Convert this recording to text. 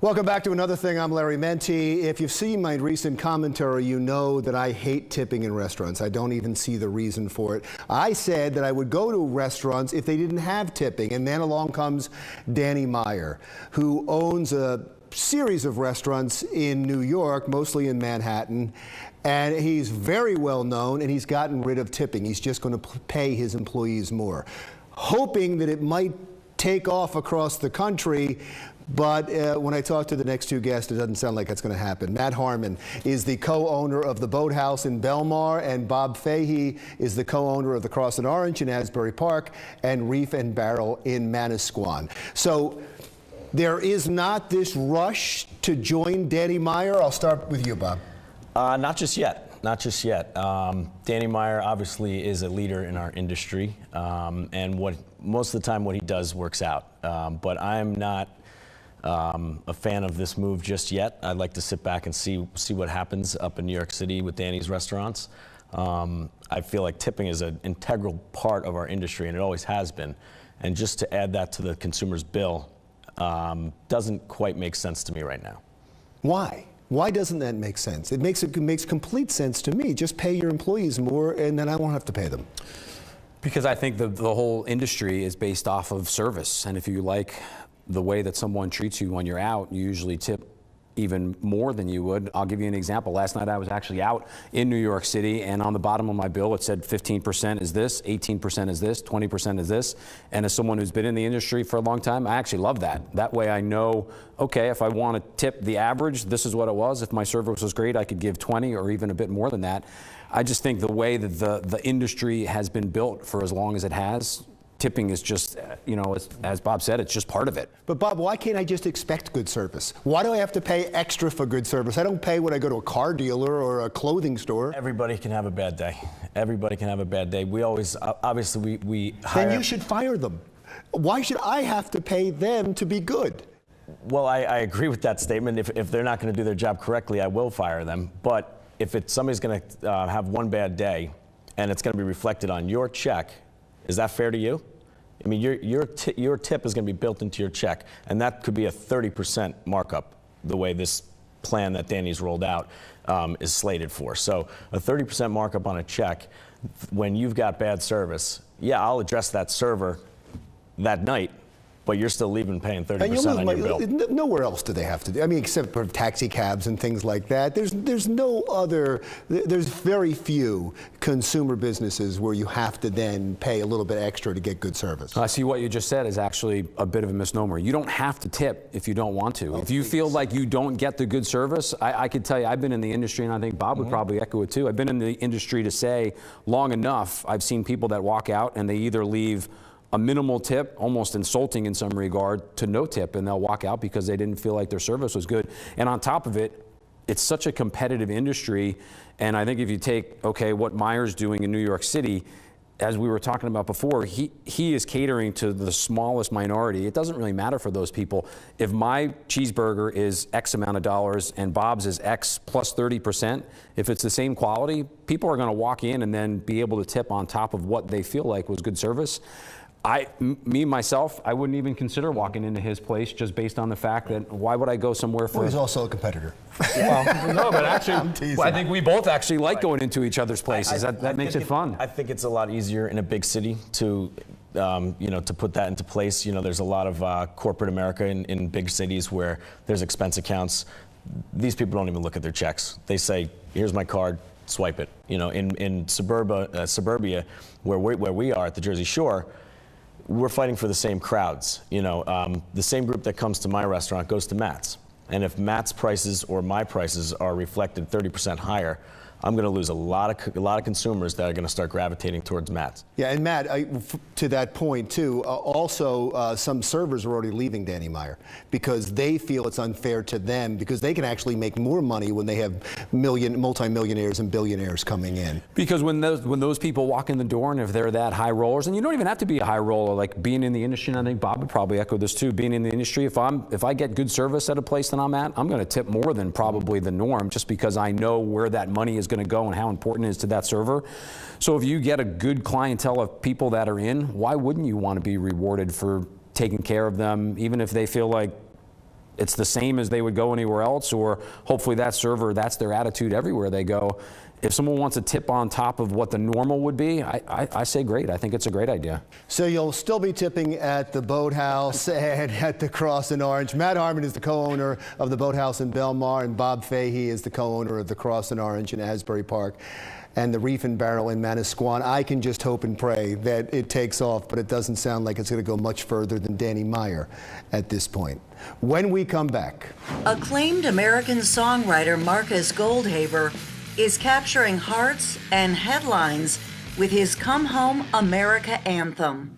Welcome back to Another Thing. I'm Larry Menti. If you've seen my recent commentary, you know that I hate tipping in restaurants. I don't even see the reason for it. I said that I would go to restaurants if they didn't have tipping, and then along comes Danny Meyer, who owns a series of restaurants in New York, mostly in Manhattan, and he's very well known, and he's gotten rid of tipping. He's just going to pay his employees more, hoping that it might take off across the country. But when I talk to the next two guests, it doesn't sound like that's going to happen. Matt Harmon is the co-owner of the Boathouse in Belmar, and Bob Fahey is the co-owner of the Cross and Orange in Asbury Park and Reef and Barrel in Manasquan. So there is not this rush to join Danny Meyer. I'll start with you, Bob. Not just yet. Not just yet. Danny Meyer obviously is a leader in our industry, and most of the time what he does works out. But I'm not a fan of this move just yet. I'd like to sit back and see what happens up in New York City with Danny's restaurants. I feel like tipping is an integral part of our industry, and it always has been. And just to add that to the consumer's bill doesn't quite make sense to me right now. Why? Why doesn't that make sense? It makes complete sense to me. Just pay your employees more, and then I won't have to pay them. Because I think the whole industry is based off of service, and if you like the way that someone treats you when you're out, you usually tip even more than you would. I'll give you an example. Last night I was actually out in New York City, and on the bottom of my bill it said 15% is this, 18% is this, 20% is this. And as someone who's been in the industry for a long time, I actually love that. That way I know, okay, if I want to tip the average, this is what it was. If my service was great, I could give 20 or even a bit more than that. I just think the way that the industry has been built for as long as it has, tipping is just, you know, as Bob said, it's just part of it. But Bob, why can't I just expect good service? Why do I have to pay extra for good service? I don't pay when I go to a car dealer or a clothing store. Everybody can have a bad day. Everybody can have a bad day. We always, obviously, we hire. Then you should fire them. Why should I have to pay them to be good? Well, I agree with that statement. If they're not going to do their job correctly, I will fire them. But if somebody's going to have one bad day and it's going to be reflected on your check, is that fair to you? I mean, your tip is going to be built into your check, and that could be a 30% markup, the way this plan that Danny's rolled out is slated for. So a 30% markup on a check, when you've got bad service, yeah, I'll address that server that night, but you're still leaving paying 30% on your bill. Nowhere else do they have to do. I mean, except for taxi cabs and things like that. There's no other. There's very few consumer businesses where you have to then pay a little bit extra to get good service. I see what you just said is actually a bit of a misnomer. You don't have to tip if you don't want to. If you feel like you don't get the good service, I could tell you, I've been in the industry, and I think Bob would probably echo it too. I've been in the industry to say long enough, I've seen people that walk out and they either leave a minimal tip, almost insulting in some regard, to no tip, and they'll walk out because they didn't feel like their service was good. And on top of it, it's such a competitive industry, and I think if you take, okay, what Meyer's doing in New York City, as we were talking about before, he is catering to the smallest minority. It doesn't really matter for those people. If my cheeseburger is X amount of dollars and Bob's is X plus 30%, if it's the same quality, people are gonna walk in and then be able to tip on top of what they feel like was good service. Myself, I wouldn't even consider walking into his place just based on the fact that why would I go somewhere for... Well, he's also a competitor. Well, no, but actually, I think we both actually like going into each other's places. That makes it fun. I think it's a lot easier in a big city to, to put that into place. You know, there's a lot of corporate America in big cities where there's expense accounts. These people don't even look at their checks. They say, here's my card, swipe it. You know, in suburbia, where we are at the Jersey Shore, we're fighting for the same crowds. You know, the same group that comes to my restaurant goes to Matt's. And if Matt's prices or my prices are reflected 30% higher, I'm going to lose a lot of consumers that are going to start gravitating towards Matt's. Yeah, and Matt, to that point too, also some servers are already leaving Danny Meyer because they feel it's unfair to them because they can actually make more money when they have multi-millionaires and billionaires coming in. Because when those people walk in the door, and if they're that high rollers, and you don't even have to be a high roller, like being in the industry, and I think Bob would probably echo this too, being in the industry, if I get good service at a place that I'm at, I'm going to tip more than probably the norm just because I know where that money is going to go and how important it is to that server. So if you get a good clientele of people that are in, why wouldn't you want to be rewarded for taking care of them, even if they feel like it's the same as they would go anywhere else, or hopefully that server, that's their attitude everywhere they go. If someone wants a tip on top of what the normal would be, I say great. I think it's a great idea. So you'll still be tipping at the Boathouse and at the Cross and Orange. Matt Harmon is the co-owner of the Boathouse in Belmar, and Bob Fahey is the co-owner of the Cross and Orange in Asbury Park and the Reef and Barrel in Manasquan. I can just hope and pray that it takes off, but it doesn't sound like it's going to go much further than Danny Meyer at this point. When we come back. Acclaimed American songwriter Marcus Goldhaber is capturing hearts and headlines with his Come Home America anthem.